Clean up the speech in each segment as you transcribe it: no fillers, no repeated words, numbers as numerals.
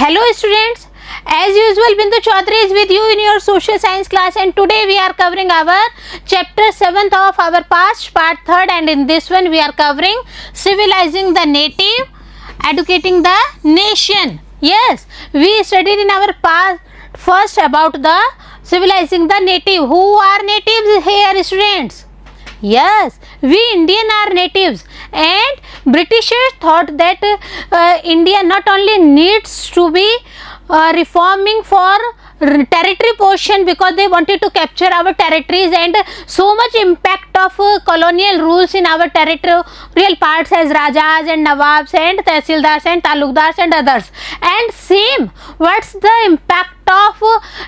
Hello students, as usual Bindu Chaudhary is with you in your social science class, and today we are covering our chapter 7th of our past part 3rd, and in this one we are covering civilizing the native, educating the nation. Yes, we studied in our past first about the civilizing the native. Who are natives here, students? Yes, we Indian are natives, and Britishers thought that India not only needs to be reforming for territory portion because they wanted to capture our territories, and so much impact of colonial rules in our territorial parts as Rajas and Nawabs and Tehsildars and Talukdars and others. And same, what's the impact of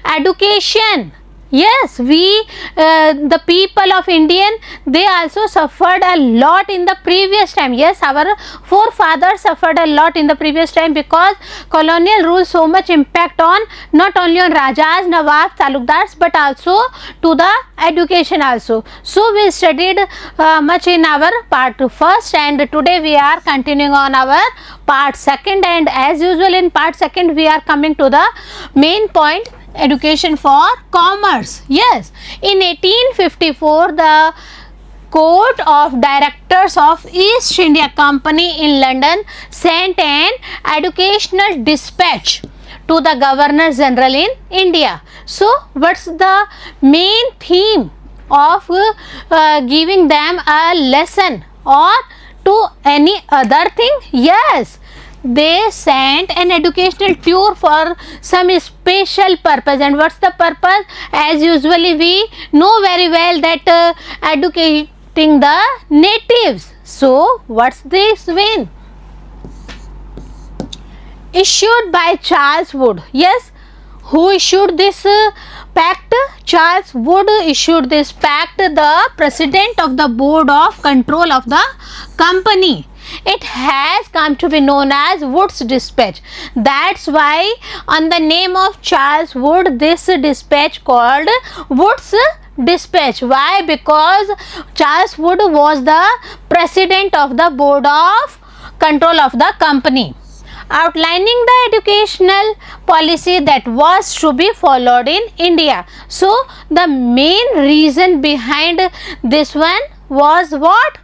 education? Yes, the people of Indian, they also suffered a lot in the previous time. Yes, our forefathers suffered a lot in the previous time because colonial rule so much impact on not only on Rajas, Nawabs, Talukdars, but also to the education also. So we studied much in our part first, and today we are continuing on our part second, and as usual in part second we are coming to the main point, education for commerce. Yes, in 1854 the Court of Directors of East India Company in London sent an educational dispatch to the Governor General in India. So what's the main theme of giving them a lesson or to any other thing? Yes, they sent an educational tour for some special purpose. And what's the purpose? As usually we know very well that educating the natives. So what's this win? Issued by Charles Wood. Yes, who issued this pact? Charles Wood issued this pact, the president of the board of control of the company. It has come to be known as Wood's dispatch. That's why on the name of Charles Wood this dispatch called Wood's dispatch. Why? Because Charles Wood was the president of the board of control of the company, outlining the educational policy that was to be followed in India. So the main reason behind this one was what?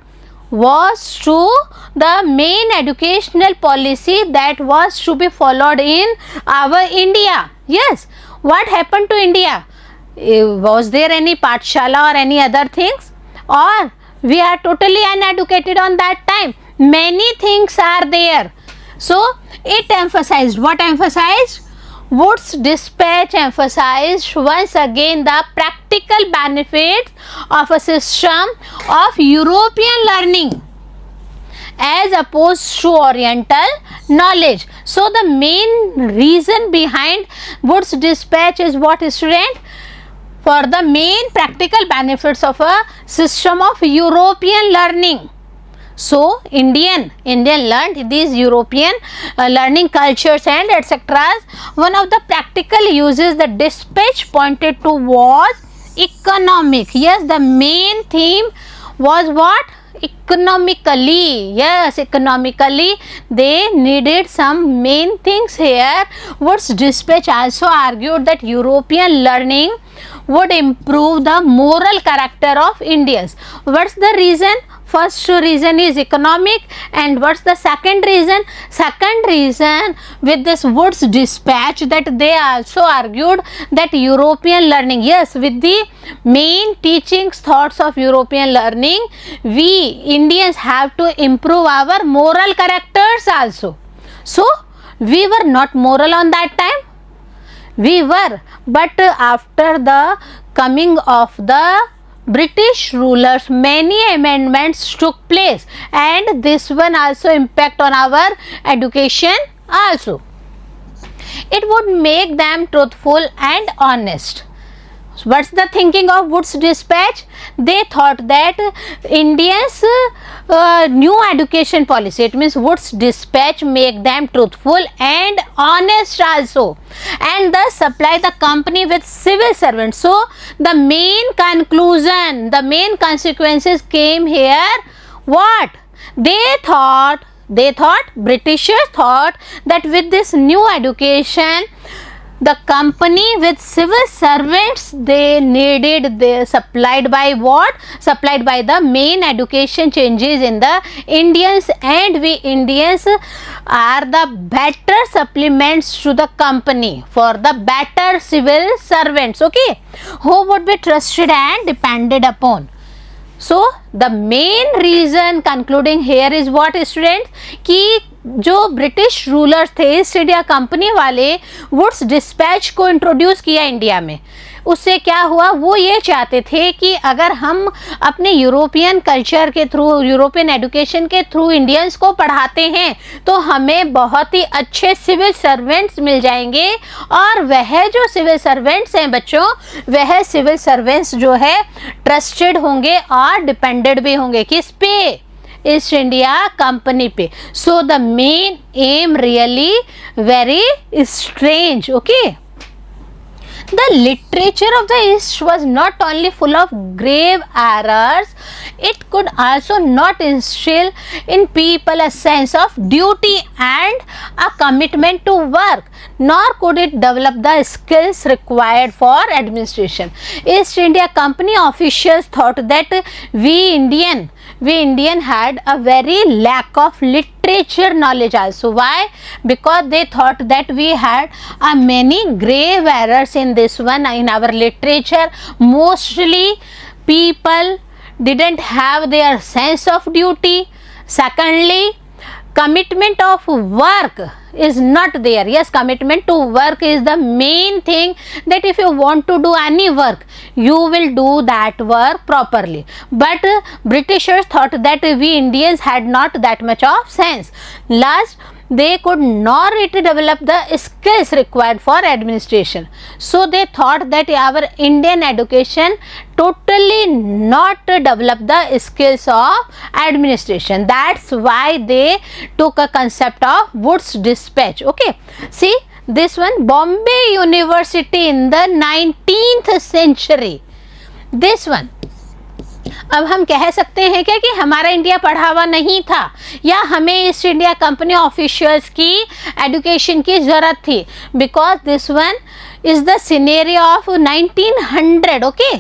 Was to the main educational policy that was to be followed in our India. Yes, what happened to India? Was there any Pathshala or any other things, or we are totally uneducated on that time? Many things are there. So it emphasized, what emphasized? Wood's dispatch emphasized once again the practical benefits of a system of European learning as opposed to Oriental knowledge. So the main reason behind Wood's dispatch is what, student? For the main practical benefits of a system of European learning. So Indian learned these European learning cultures and etc. One of the practical uses the dispatch pointed to was economic. Yes, the main theme was what? Economically. Yes, economically they needed some main things here. Wood's dispatch also argued that European learning would improve the moral character of Indians. What's the reason? First reason is economic, and what's the second reason? Second reason with this Wood's dispatch, that they also argued that European learning, yes, with the main teachings, thoughts of European learning, we Indians have to improve our moral characters also. So we were not moral on that time. We were, but after the coming of the British rulers, many amendments took place, and this one also impact on our education also. It would make them truthful and honest. What's the thinking of Wood's dispatch? They thought that Indians new education policy, it means Wood's dispatch make them truthful and honest also, and thus supply the company with civil servants. So the main conclusion, the main consequences came here. What? They thought They thought, Britishers thought that with this new education, the company with civil servants they needed, they supplied by what? Supplied by the main education changes in the Indians, and we Indians are the better supplements to the company for the better civil servants, okay, who would be trusted and depended upon. So the main reason concluding here is what students, कि जो British rulers थे east India company वाले woods dispatch को introduce किया India में, उससे क्या हुआ, वो ये चाहते थे कि अगर हम अपने यूरोपियन कल्चर के थ्रू, यूरोपियन एजुकेशन के थ्रू इंडियंस को पढ़ाते हैं तो हमें बहुत ही अच्छे सिविल सर्वेंट्स मिल जाएंगे, और वह जो सिविल सर्वेंट्स हैं बच्चों, वह सिविल सर्वेंट्स जो है ट्रस्टेड होंगे और डिपेंडेड भी होंगे, किस पे? ईस्ट इंडिया कंपनी पे. So the main am really very strange, okay. The literature of the East was not only full of grave errors, it could also not instill in people a sense of duty and a commitment to work, nor could it develop the skills required for administration. East India Company officials thought that we Indian had a very lack of literature knowledge also. Why? Because they thought that we had many grave errors in this one, in our literature. Mostly people didn't have their sense of duty. Secondly, commitment of work is not there. Yes, commitment to work is the main thing, that if you want to do any work, you will do that work properly. But Britishers thought that we Indians had not that much of sense. Last, they could not develop the skills required for administration. So they thought that our Indian education totally not develop the skills of administration. That's why they took a concept of Wood's dispatch. Okay, see this one, Bombay University in the 19th century. This one, अब हम कह सकते हैं क्या कि हमारा India पढ़ा हुआ नहीं था, या हमें ईस्ट इंडिया कंपनी ऑफिशियल्स की एजुकेशन की ज़रूरत थी, because this one is the scenario of 1900. Okay,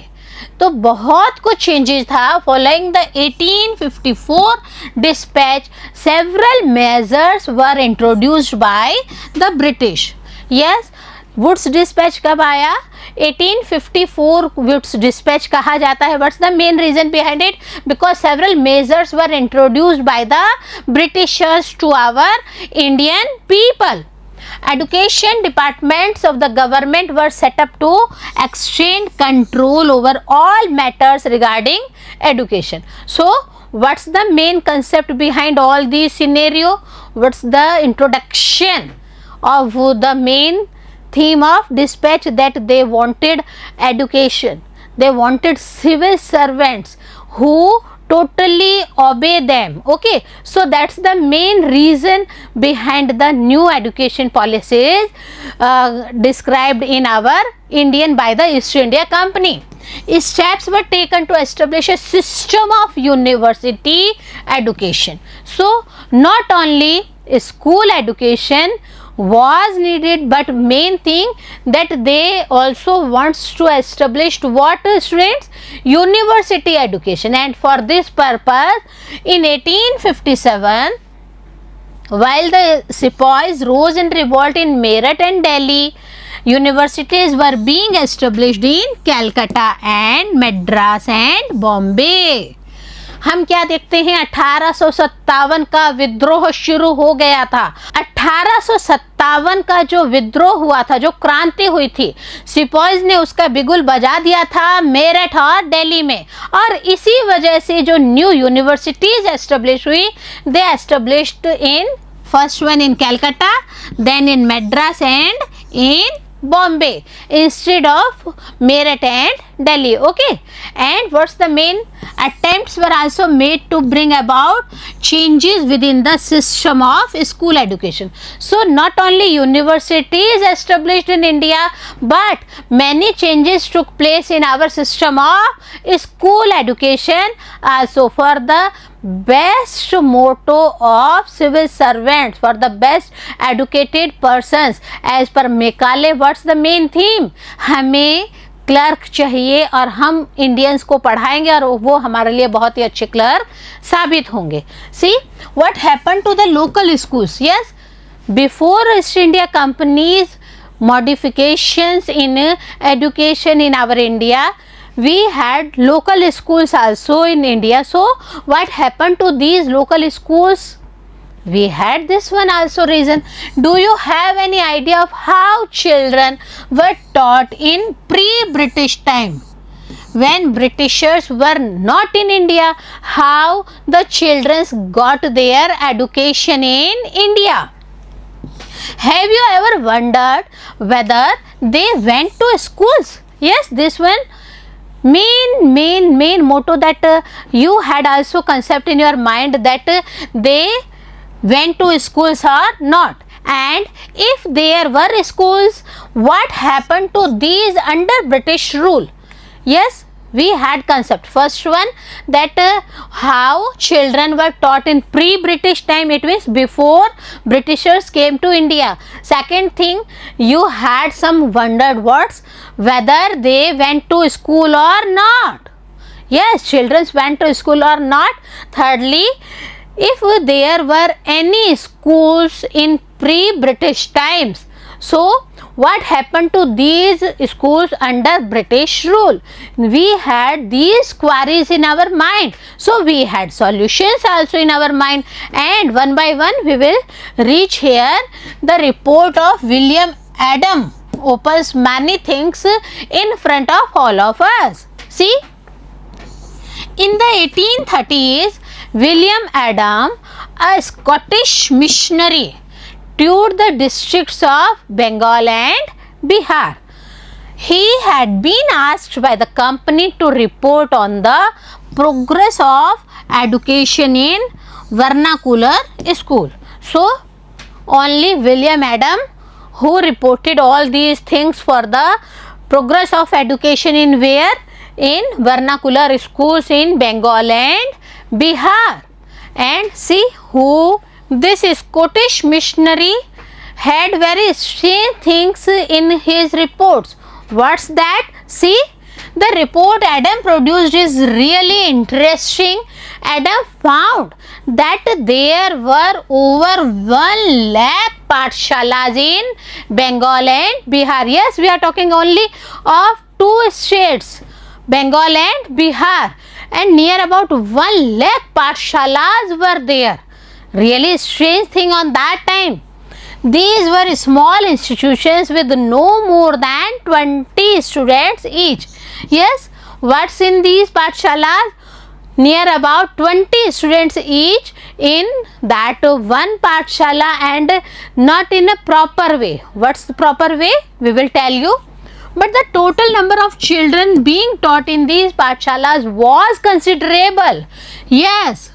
तो बहुत कुछ चेंजेस था. Following the 1854 dispatch, several measures were introduced by the British. Yes, Woods dispatch कब आया? 1854 वुड्स डिस्पैच कहा जाता है. What's the main reason behind it? Because several measures were introduced by the Britishers to our Indian people. Education departments of the government were set up to extend control over all matters regarding education. So what's the main concept behind all these scenario? What's the introduction of the main theme of dispatch? That they wanted education, they wanted civil servants who totally obey them. Okay, so that's the main reason behind the new education policies described in our Indian by the East India Company. Steps were taken to establish a system of university education. So not only school education was needed, but main thing that they also wants to establish what students? University education. And for this purpose, in 1857, while the sepoys rose in revolt in Meerut and Delhi, universities were being established in Calcutta and Madras and Bombay. हम क्या देखते हैं? 1857 का विद्रोह शुरू हो गया था. 1857 का जो विद्रोह हुआ था, जो क्रांति हुई थी, सिपॉइज ने उसका बिगुल बजा दिया था मेरठ और दिल्ली में, और इसी वजह से जो न्यू यूनिवर्सिटीज एस्टेब्लिश हुई, they established in first one in Calcutta, then in Madras and in Bombay instead of Meerut and Delhi. Okay, and what's the main attempts were also made to bring about changes within the system of school education. So not only universities established in India, but many changes took place in our system of school education also for the best motto of civil servants for the best educated persons as per Macaulay. What's the main theme? हमें clerk चाहिए और हम Indians को पढ़ाएंगे और वो हमारे लिए बहुत ही अच्छे क्लर्क साबित होंगे. See what happened to the local schools? Yes, before East India Company's modifications in education in our India, we had local schools also in India. So what happened to these local schools? We had this one also reason. Do you have any idea of how children were taught in pre-British time? When Britishers were not in India, how the children got their education in India? Have you ever wondered whether they went to schools? Yes, this one main motto that you had also concept in your mind, that they went to schools or not, and if there were schools, what happened to these under British rule? Yes, we had concept. First one, that how children were taught in pre-British time, it means before Britishers came to India. Second thing, you had some wondered words, whether they went to school or not. Yes, children went to school or not. Thirdly, if there were any schools in pre-British times, so what happened to these schools under British rule? We had these queries in our mind, so we had solutions also in our mind, and one by one we will reach here. The report of William Adam opens many things in front of all of us. See, in the 1830s, William Adam, a Scottish missionary, toured the districts of Bengal and Bihar. He had been asked by the company to report on the progress of education in vernacular school. So, only William Adam, who reported all these things for the progress of education in where? In vernacular schools in Bengal and Bihar. And see who this Scottish missionary had very strange things in his reports. What's that? See, the report Adam produced is really interesting. Adam found that there were over 1 lakh pathshalas in Bengal and Bihar. Yes, we are talking only of 2 states, Bengal and Bihar, and near about 1 lakh pathshalas were there. Really strange thing on that time. These were small institutions with no more than 20 students each. Yes, what's in these pathshalas? Near about 20 students each in that one pathshala, and not in a proper way. What's the proper way? We will tell you. But the total number of children being taught in these pathshalas was considerable. Yes,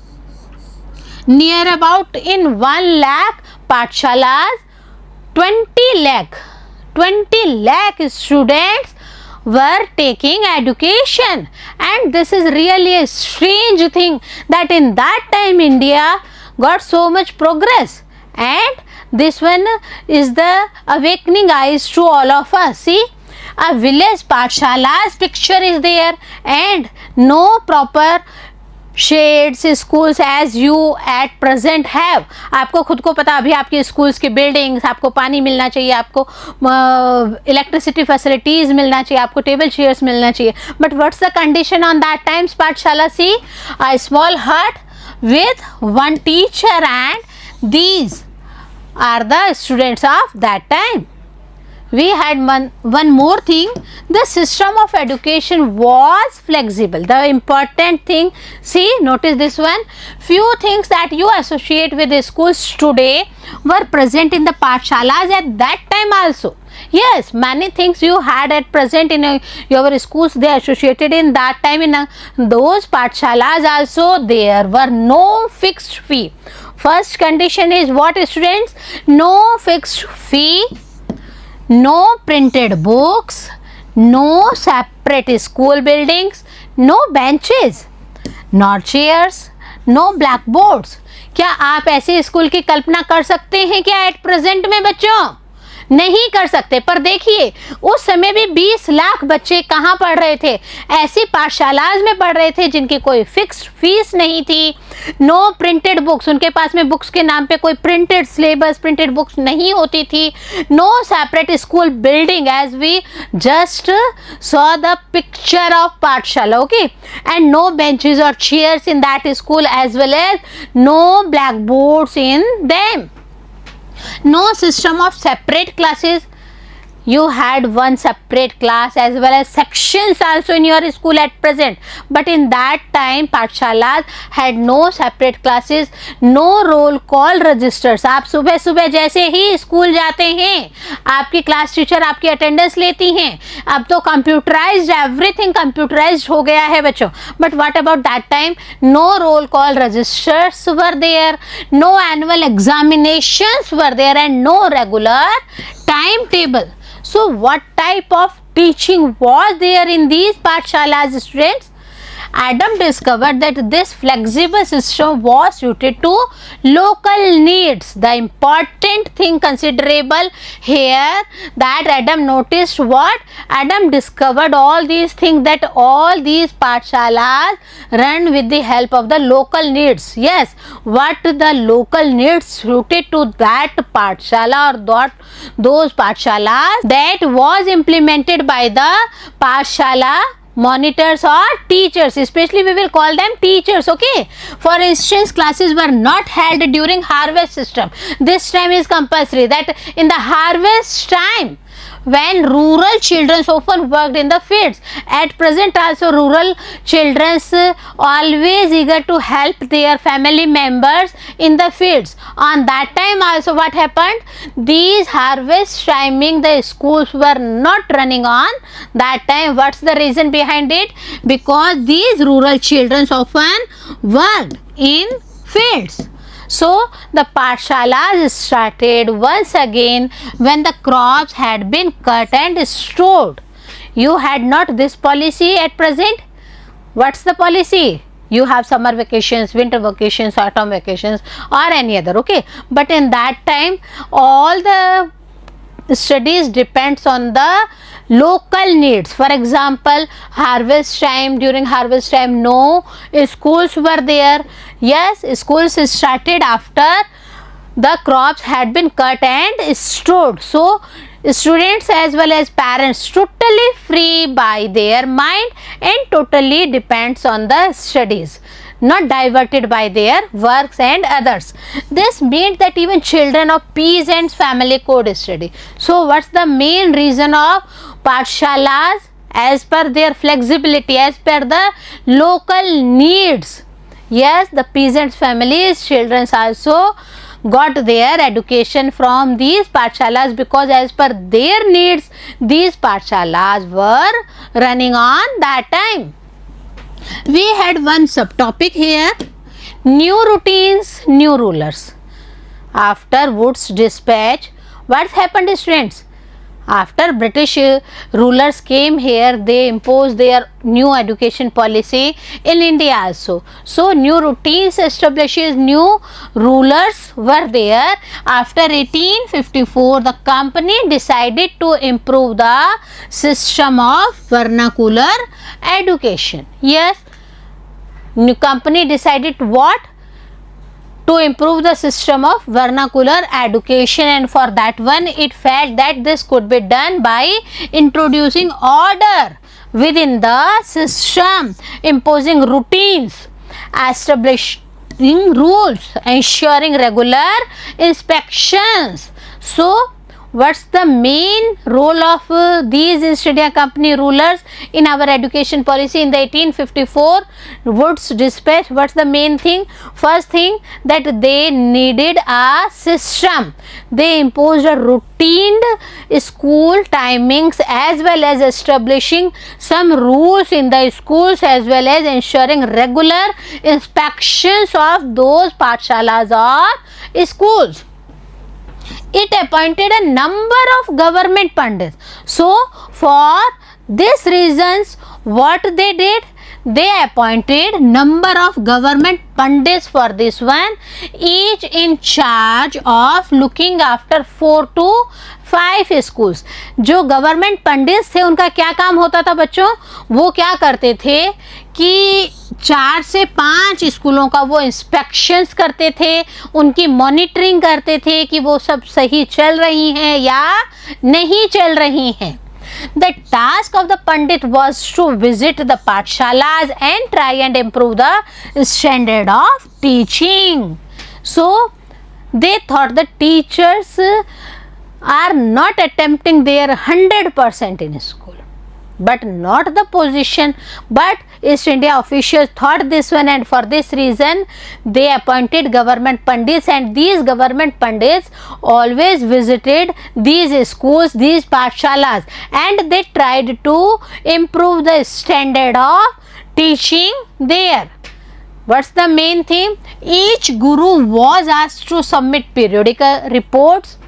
near about in 1 lakh pathshalas, 20 lakh students were taking education, and this is really a strange thing that in that time India got so much progress, and this one is the awakening eyes to all of us. See, a village pathshala's picture is there, and no proper sheds schools as you at present have. आपको खुद को पता, अभी आपके schools की buildings, आपको पानी मिलना चाहिए, आपको इलेक्ट्रिसिटी फैसिलिटीज़ मिलना चाहिए, आपको टेबल चेयर्स मिलना चाहिए. But what's the condition on that times पाठशाला? सी, अ स्मॉल हट with one teacher, and these are the students of that time. We had one more thing, the system of education was flexible. The important thing, see, notice this one, few things that you associate with the schools today were present in the pathshalas at that time also. Yes, many things you had at present in your schools, they associated in that time in those pathshalas also. There were no fixed fee. First condition is what, students? No fixed fee, no printed books, no separate school buildings, no benches, not chairs, no blackboards. क्या आप ऐसे school की कल्पना कर सकते हैं क्या at present में बच्चों? नहीं कर सकते। पर देखिए उस समय भी 20 लाख बच्चे कहाँ पढ़ रहे थे? ऐसी पाठशालाओं में पढ़ रहे थे जिनकी कोई फिक्स्ड फीस नहीं थी। नो प्रिंटेड बुक्स, उनके पास में बुक्स के नाम पे कोई प्रिंटेड सिलेबस, प्रिंटेड बुक्स नहीं होती थी। No separate school building as we just saw the picture of pathshala, okay, and no benches और chairs in that school as well as no blackboards in them. No system of separate classes. You had one separate class as well as sections also in your school at present, but in that time pathshalas had no separate classes, no roll call registers. आप सुबह सुबह जैसे ही school जाते हैं आपकी class teacher आपकी attendance लेती हैं। अब तो कंप्यूटराइज्ड, एवरीथिंग कंप्यूटराइज्ड हो गया है बच्चों। But what about that time? No roll call registers were there, no annual examinations were there and no regular time table. So what type of teaching was there in these pathshalas, students? Adam discovered that this flexible system was suited to local needs. The important thing considerable here that Adam noticed what? Adam discovered all these things, that all these pathshalas run with the help of the local needs. Yes, what the local needs suited to that pathshala or those pathshalas that was implemented by the pathshala monitors or teachers, especially we will call them teachers, okay. For instance, classes were not held during harvest system. This time is compulsory, that in the harvest time when rural children often worked in the fields. At present also rural children always eager to help their family members in the fields. On that time also what happened? These harvest timing the schools were not running on that time. What's the reason behind it? Because these rural children often worked in fields. So the pathshalas started once again when the crops had been cut and stored. You had not this policy at present. What's the policy? You have summer vacations, winter vacations, autumn vacations or any other, okay. But in that time all the studies depends on the local needs. For example, harvest time, during harvest time no schools were there. Yes, schools started after the crops had been cut and stored. So students as well as parents totally free by their mind and totally depends on the studies, not diverted by their works and others. This means that even children of peasants family could study. So what's the main reason of pathshalas? As per their flexibility, as per the local needs. Yes, the peasants families children also got their education from these pathshalas, because as per their needs these pathshalas were running on that time. We had one subtopic here, new routines, new rulers. After Wood's dispatch, what happened, students? After British rulers came here, they imposed their new education policy in India also. So new routines establishes, new rulers were there. After 1854, the company decided to improve the system of vernacular education. Yes, new company decided what? To improve the system of vernacular education, and for that one it felt that this could be done by introducing order within the system, imposing routines, establishing rules, ensuring regular inspections. So what's the main role of these East India Company rulers in our education policy in the 1854 Wood's dispatch? What's the main thing? First thing, that they needed a system. They imposed a routine school timings as well as establishing some rules in the schools, as well as ensuring regular inspections of those pathshalas or schools. It appointed a number of government pandits. So for these reasons what they did, they appointed number of government pandits for this one, each in charge of looking after 4 to 5 schools. जो government पंडित थे उनका क्या काम होता था बच्चों, वो क्या करते थे कि 4 से 5 स्कूलों का वो इंस्पेक्शंस करते थे, उनकी मॉनिटरिंग करते थे कि वो सब सही चल रही हैं या नहीं चल रही हैं. The task of the Pandit was to visit the Pathshalas and try and improve the standard of teaching. So they thought the teachers are not attempting their 100% in school, but not the position. But East India officials thought this one, and for this reason they appointed government pandits, and these government pandits always visited these schools, these pathshalas, and they tried to improve the standard of teaching there. What's the main theme? Each guru was asked to submit periodical reports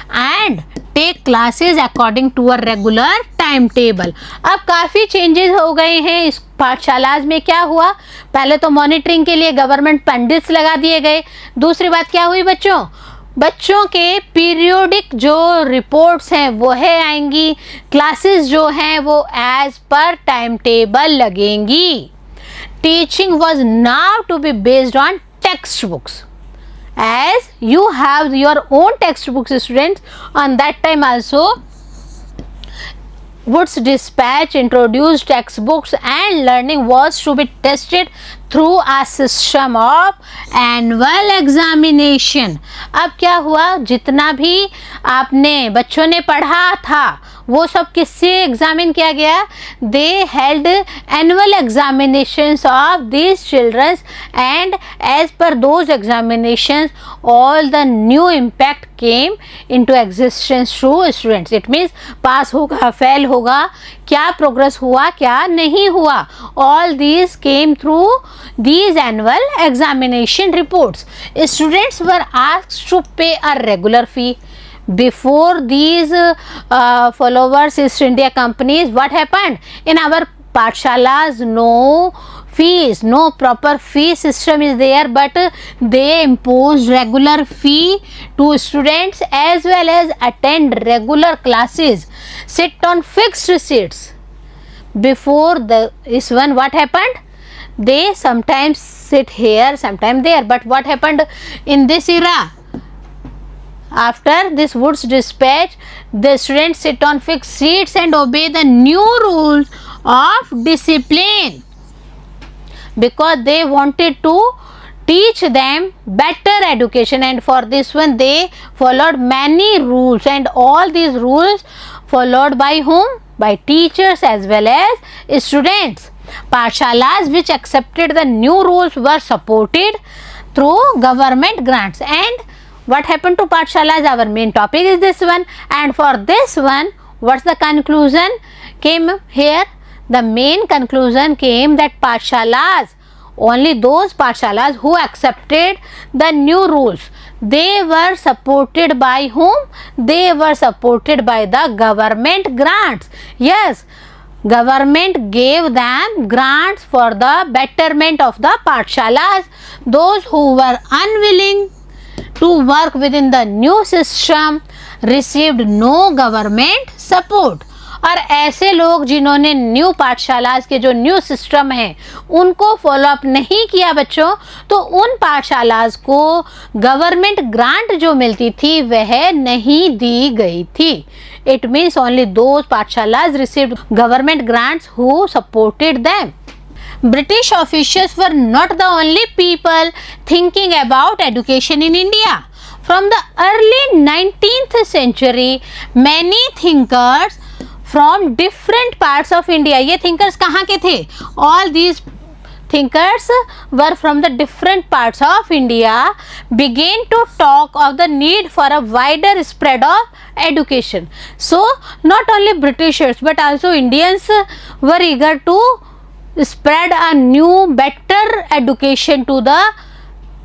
and take classes according to a regular timetable. अब काफ़ी changes हो गए हैं इस पाठशालाज में. क्या हुआ, पहले तो मॉनिटरिंग के लिए गवर्नमेंट पंडित्स लगा दिए गए. दूसरी बात क्या हुई बच्चों, बच्चों के पीरियोडिक जो रिपोर्ट्स हैं वो है आएंगी, क्लासेस जो हैं वो एज पर टाइम टेबल लगेंगी. Teaching was now to be based on text books. As you have your own textbooks, students, on that time also Wood's dispatch introduced textbooks, and learning was to be tested through a system of annual examination. अब क्या हुआ, जितना भी आपने बच्चों ने पढ़ा था वो सब किससे एग्जामिन किया गया. They held annual examinations of these childrens, and as पर those examinations all the new impact came into existence through students. It means pass होगा, फेल होगा, क्या प्रोग्रेस हुआ, क्या नहीं हुआ, all these came through these annual examination reports. Students were asked to pay a regular fee. Before these followers East India companies, what happened in our pathshalas? No fees, no proper fee system is there, but they imposed regular fee to students as well as attend regular classes, sit on fixed seats. Before this one, what happened? They sometimes sit here, sometimes there. But what happened in this era? After this Wood's dispatch, the students sit on fixed seats and obey the new rules of discipline, because they wanted to teach them better education, and for this one they followed many rules, and all these rules followed by whom? By teachers as well as students. Pathshalas which accepted the new rules were supported through government grants. And what happened to pathshalas? Our main topic is this one, and for this one, what's the conclusion came here? The main conclusion came that pathshalas, only those pathshalas who accepted the new rules, they were supported by whom? They were supported by the government grants. Yes, government gave them grants for the betterment of the pathshalas. Those who were unwilling to work within the new system received no government support. और ऐसे लोग जिन्होंने new पाठशालास के जो new system है उनको follow up नहीं किया बच्चों, तो उन पाठशालास को गवर्नमेंट ग्रांट जो मिलती थी वह नहीं दी गई थी. It means only those pathshalas received government grants who supported them. British officials were not the only people thinking about education in India. From the early 19th century, many thinkers from different parts of India, ये thinkers कहाँ के थे? All these thinkers were from the different parts of India, began to talk of the need for a wider spread of education. So not only Britishers but also Indians were eager to spread a new better education to the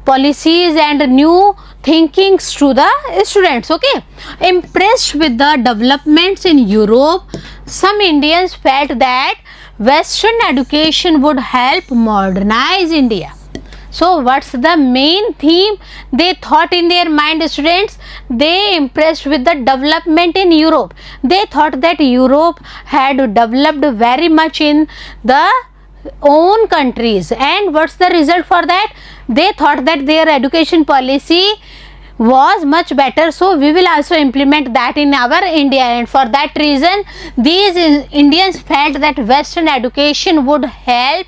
policies and new thinkings to the students. Okay, impressed with the developments in Europe, some Indians felt that Western education would help modernize India. So what's the main theme they thought in their mind, students? They impressed with the development in Europe. They thought that Europe had developed very much in the own countries, and what's the result for that? They thought that their education policy was much better, so we will also implement that in our India, and for that reason these Indians felt that Western education would help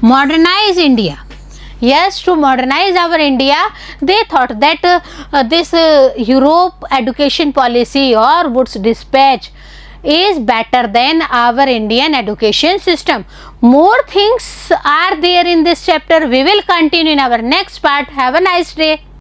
modernize India. Yes, to modernize our India, they thought that this Europe education policy or Wood's dispatch is better than our Indian education system. More things are there in this chapter. We will continue in our next part. Have a nice day.